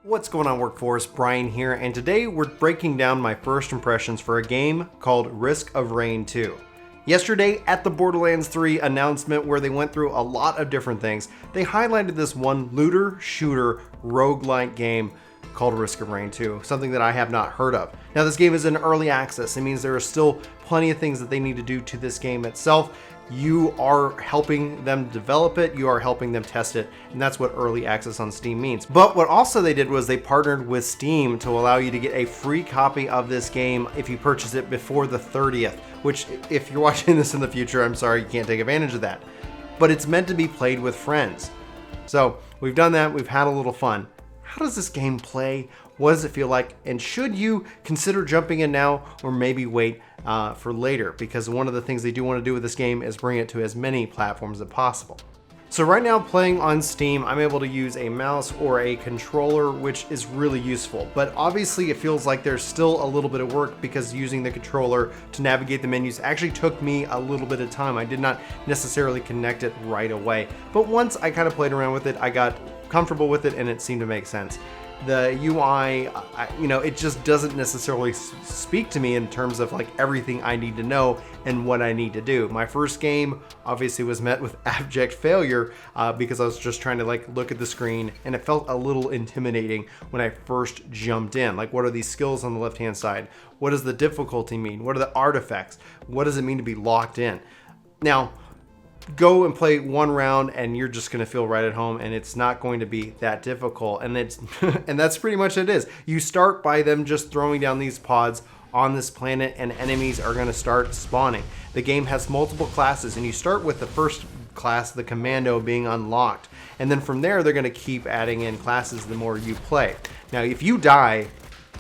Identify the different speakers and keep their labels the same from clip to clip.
Speaker 1: What's going on, Workforce? Brian here, and today we're breaking down my first impressions for a game called Risk of Rain 2. Yesterday at the Borderlands 3 announcement, where they went through a lot of different things, they highlighted this one looter shooter roguelike game called Risk of Rain 2, something that I have not heard of. Now, this game is in early access. It means there are still plenty of things that they need to do to this game itself. You are helping them develop it, you are helping them test it, and that's what early access on Steam means. But what also they did was they partnered with Steam to allow you to get a free copy of this game if you purchase it before the 30th, which if you're watching this in the future, I'm sorry you can't take advantage of that. But it's meant to be played with friends. So we've done that, we've had a little fun. How does this game play? What does it feel like? And should you consider jumping in now or maybe wait for later? Because one of the things they do want to do with this game is bring it to as many platforms as possible. So right now, playing on Steam, I'm able to use a mouse or a controller, which is really useful. But obviously it feels like there's still a little bit of work because using the controller to navigate the menus actually took me a little bit of time. I did not necessarily connect it right away. But once I kind of played around with it, I got comfortable with it and it seemed to make sense. The UI, it just doesn't necessarily speak to me in terms of like everything I need to know and what I need to do. My first game obviously was met with abject failure because I was just trying to like look at the screen, and it felt a little intimidating when I first jumped in. Like, what are these skills on the left hand side? What does the difficulty mean? What are the artifacts? What does it mean to be locked in? Now, go and play one round and you're just going to feel right at home, and it's not going to be that difficult, and it's and that's pretty much it is. You start by them just throwing down these pods on this planet, and enemies are going to start spawning. The game has multiple classes, and you start with the first class, the commando, being unlocked, and then from there they're going to keep adding in classes the more you play. Now, if you die,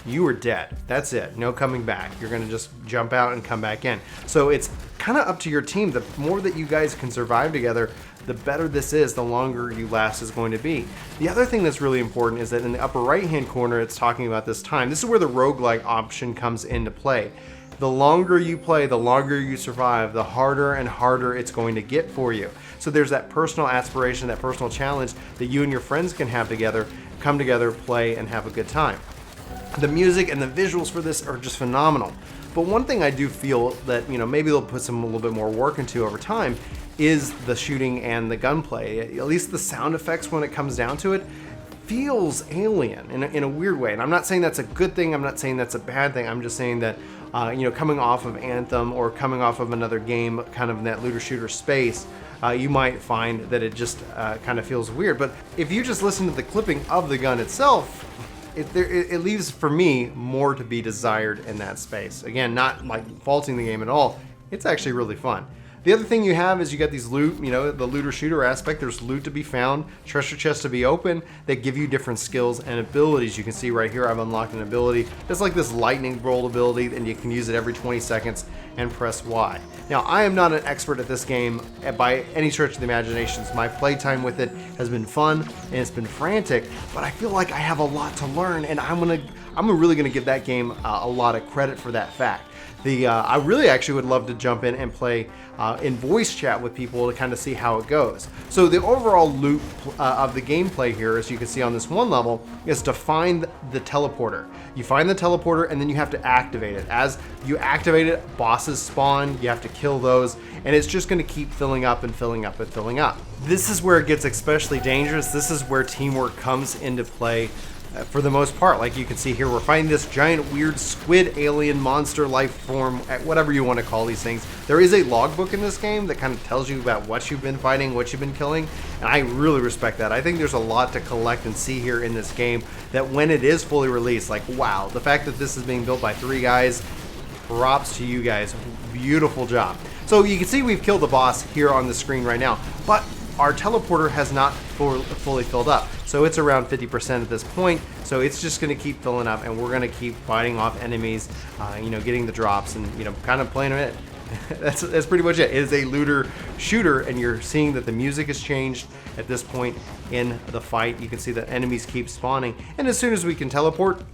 Speaker 1: you are dead. That's it. No coming back. You're going to just jump out and come back in. So it's kind of up to your team. The more that you guys can survive together, the better this is, the longer you last is going to be. The other thing that's really important is that in the upper right hand corner, it's talking about this time. This is where the roguelike option comes into play. The longer you play, the longer you survive, the harder and harder it's going to get for you. So there's that personal aspiration, that personal challenge that you and your friends can have together, come together, play, and have a good time. The music and the visuals for this are just phenomenal. But one thing I do feel that, maybe they'll put some a little bit more work into over time is the shooting and the gunplay. At least the sound effects, when it comes down to it, feels alien in a weird way. And I'm not saying that's a good thing. I'm not saying that's a bad thing. I'm just saying that, coming off of Anthem or coming off of another game kind of in that looter shooter space, you might find that it just kind of feels weird. But if you just listen to the clipping of the gun itself, it leaves, for me, more to be desired in that space. Again, not like faulting the game at all. It's actually really fun. The other thing you have is you got these loot, the looter shooter aspect. There's loot to be found, treasure chests to be open that give you different skills and abilities. You can see right here I've unlocked an ability. It's like this lightning bolt ability, and you can use it every 20 seconds and press Y. Now, I am not an expert at this game by any stretch of the imagination. My playtime with it has been fun and it's been frantic, but I feel like I have a lot to learn, and I'm really gonna give that game a lot of credit for that fact. I really actually would love to jump in and play in voice chat with people to kind of see how it goes. So the overall loop of the gameplay here, as you can see on this one level, is to find the teleporter. You find the teleporter and then you have to activate it. As you activate it, bosses spawn, you have to kill those, and it's just going to keep filling up and filling up and filling up. This is where it gets especially dangerous. This is where teamwork comes into play. For the most part, like you can see here, we're finding this giant weird squid alien monster life form, whatever you want to call these things. There is a logbook in this game that kind of tells you about what you've been fighting, what you've been killing, and I really respect that. I think there's a lot to collect and see here in this game that when it is fully released, like, wow, the fact that this is being built by 3 guys, props to you guys. Beautiful job. So you can see we've killed the boss here on the screen right now, but our teleporter has not fully filled up. So it's around 50% at this point. So it's just going to keep filling up, and we're going to keep fighting off enemies, getting the drops, and kind of playing it. That's pretty much it. It is a looter shooter, and you're seeing that the music has changed at this point in the fight. You can see that enemies keep spawning, and as soon as we can teleport,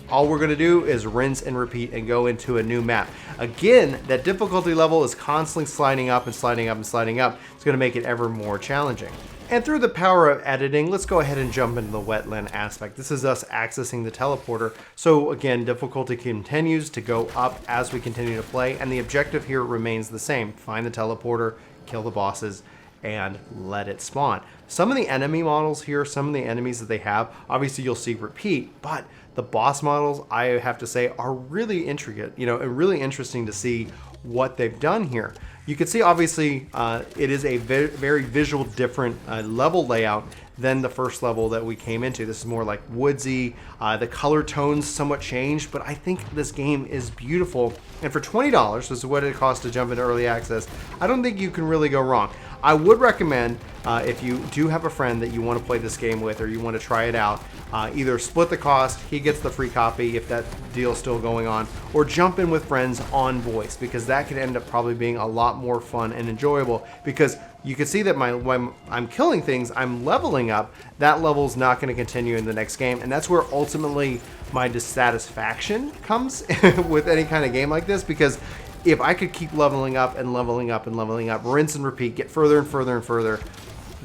Speaker 1: All we're gonna do is rinse and repeat and go into a new map. Again, that difficulty level is constantly sliding up and sliding up and sliding up. It's gonna make it ever more challenging. And through the power of editing, let's go ahead and jump into the wetland aspect. This is us accessing the teleporter. So again, difficulty continues to go up as we continue to play, and the objective here remains the same. Find the teleporter, kill the bosses, and let it spawn. Some of the enemy models here, some of the enemies that they have, obviously you'll see repeat, but the boss models, I have to say, are really intricate, and really interesting to see what they've done here. You can see, obviously, it is a very visual different level layout than the first level that we came into. This is more like woodsy. The color tones somewhat changed, but I think this game is beautiful. And for $20, this is what it costs to jump into early access, I don't think you can really go wrong. I would recommend, if you do have a friend that you want to play this game with or you want to try it out, either split the cost, he gets the free copy if that deal's still going on, or jump in with friends on voice, because that could end up probably being a lot more fun and enjoyable, because you can see that when I'm killing things, I'm leveling up. That level's not going to continue in the next game, and that's where ultimately my dissatisfaction comes with any kind of game like this, because if I could keep leveling up and leveling up and leveling up, rinse and repeat, get further and further and further,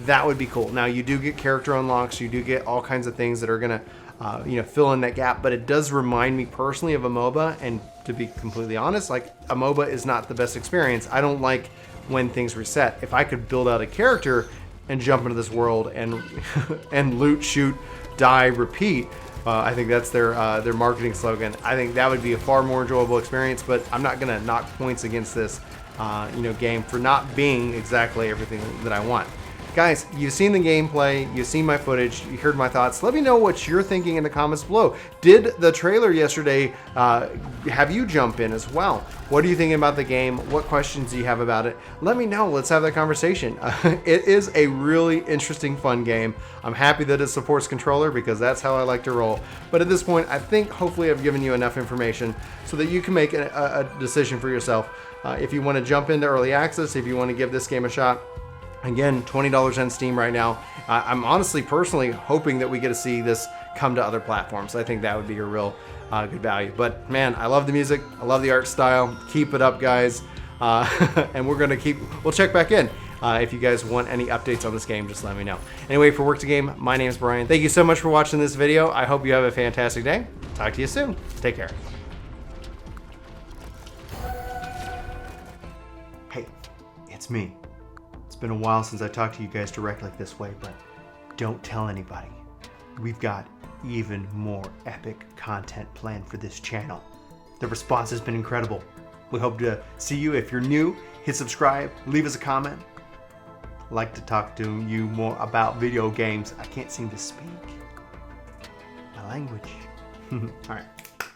Speaker 1: that would be cool. Now, you do get character unlocks, you do get all kinds of things that are gonna fill in that gap, but it does remind me personally of a MOBA, and to be completely honest, like, a MOBA is not the best experience. I don't like when things reset. If I could build out a character and jump into this world and and loot, shoot, die, repeat, I think that's their marketing slogan. I think that would be a far more enjoyable experience, but I'm not gonna knock points against this game for not being exactly everything that I want. Guys, you've seen the gameplay, you've seen my footage, you heard my thoughts. Let me know what you're thinking in the comments below. Did the trailer yesterday have you jump in as well? What are you thinking about the game? What questions do you have about it? Let me know. Let's have that conversation. It is a really interesting, fun game. I'm happy that it supports controller, because that's how I like to roll. But at this point, I think hopefully I've given you enough information so that you can make a decision for yourself. If you want to jump into early access, if you want to give this game a shot, again, $20 on Steam right now. I'm honestly, personally hoping that we get to see this come to other platforms. I think that would be a real good value. But man, I love the music. I love the art style. Keep it up, guys. And we'll check back in. If you guys want any updates on this game, just let me know. Anyway, for Work To Game, my name is Brian. Thank you so much for watching this video. I hope you have a fantastic day. Talk to you soon. Take care. Hey, it's me. It's been a while since I talked to you guys directly this way, but don't tell anybody. We've got even more epic content planned for this channel. The response has been incredible. We hope to see you. If you're new, hit subscribe, leave us a comment. I'd like to talk to you more about video games. I can't seem to speak my language. All right.